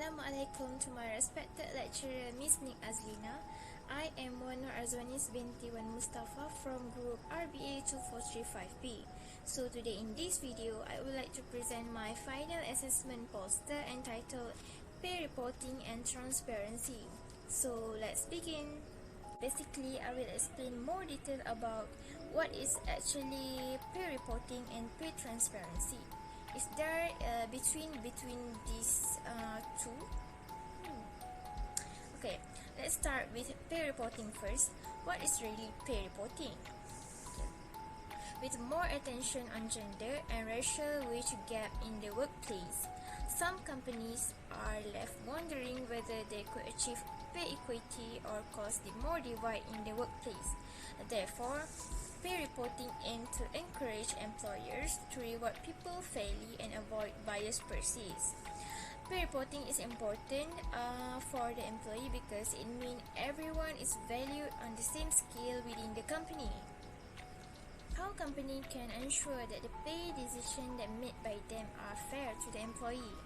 Assalamualaikum to my respected lecturer Miss Nik Azlina. I am Wanur Azwanis binti Wan Mustafa from group RBA 2435B. So today in this video, I would like to present my final assessment poster entitled Pay Reporting and Transparency. So let's begin. Basically, I will explain more detail about what is actually pay reporting and pay transparency. Is there between these two? Okay, let's start with pay reporting first. What is really pay reporting? With more attention on gender and racial wage gap in the workplace, some companies are left wondering whether they could achieve pay equity or cause more divide in the workplace. Therefore, pay reporting aims to encourage employers to reward people fairly and avoid bias practices. Pay reporting is important for the employee because it means everyone is valued on the same scale within the company. How company can ensure that the pay decisions that made by them are fair to the employee?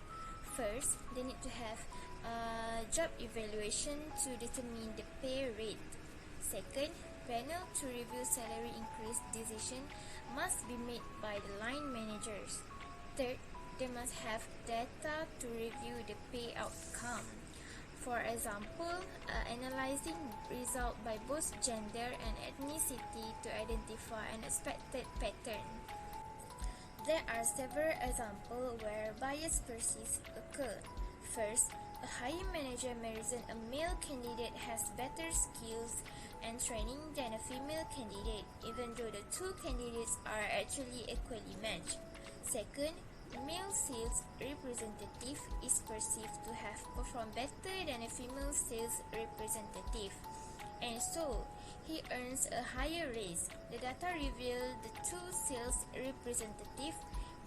First, they need to have a job evaluation to determine the pay rate. Second, panel to review salary increase decision must be made by the line managers. Third, they must have data to review the pay outcome. For example, analyzing result by both gender and ethnicity to identify an expected pattern. There are several examples where bias practices occur. First, a hiring manager may reason a male candidate has better skills and training than a female candidate, even though the two candidates are actually equally matched. Second, male sales representative is perceived to have performed better than a female sales representative, and so he earns a higher raise. The data reveal the two sales representatives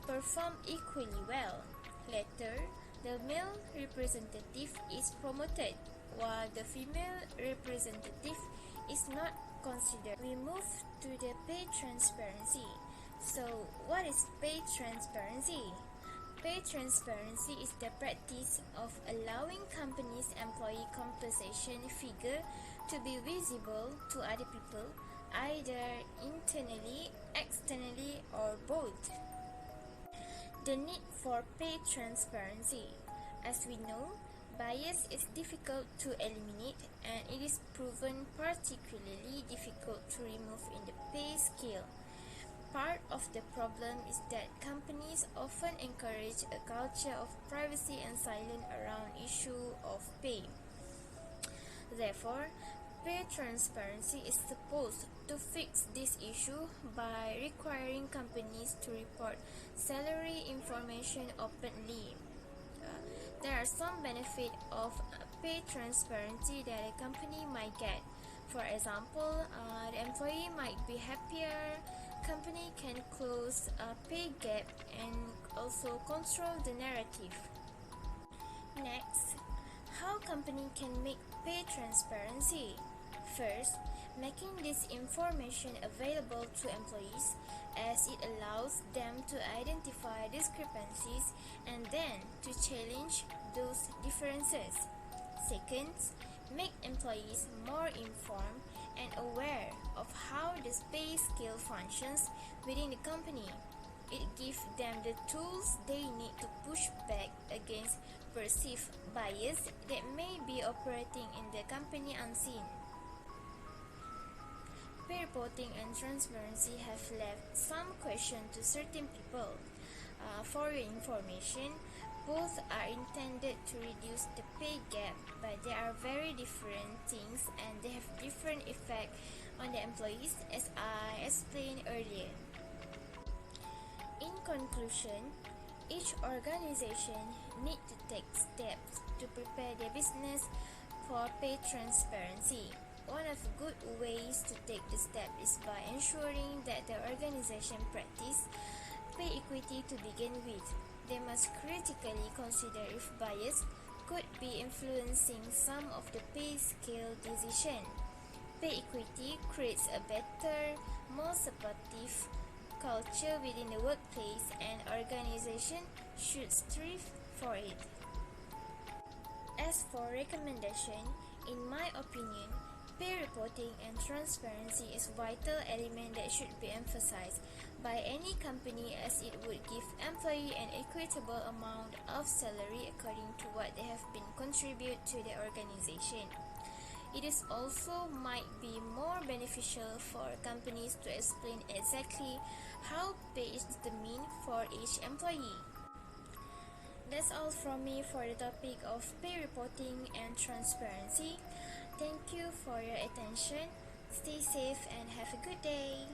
perform equally well. Later, the male representative is promoted, while the female representative is not considered. We move to the pay transparency. So, what is pay transparency? Pay transparency is the practice of allowing companies' employee compensation figure to be visible to other people, either internally, externally, or both. The need for pay transparency. As we know, bias is difficult to eliminate, and it is proven particularly difficult to remove in the pay scale. Part of the problem is that companies often encourage a culture of privacy and silence around issue of pay. Therefore, pay transparency is supposed to fix this issue by requiring companies to report salary information openly. There are some benefits of pay transparency that a company might get. For example, the employee might be happier, company can close a pay gap, and also control the narrative. Next, how company can make pay transparency? First, making this information available to employees as it allows them to identify discrepancies and then to challenge those differences. Second, make employees more informed and aware of how the pay scale functions within the company. It gives them the tools they need to push back against perceived bias that may be operating in the company unseen. Pay reporting and transparency have left some questions to certain people. For your information, both are intended to reduce the pay gap, but they are very different things and they have different effect on the employees, as I explained earlier. In conclusion, each organization needs to take steps to prepare their business for pay transparency. One of the good ways to take the step is by ensuring that the organization practice pay equity to begin with. They must critically consider if bias could be influencing some of the pay scale decision. Pay equity creates a better, more supportive culture within the workplace, and organization should strive for it. As for recommendation, in my opinion, pay reporting and transparency is a vital element that should be emphasized by any company as it would give employee an equitable amount of salary according to what they have been contribute to the organization. It is also might be more beneficial for companies to explain exactly how pay is determined for each employee. That's all from me for the topic of pay reporting and transparency. Thank you for your attention. Stay safe and have a good day.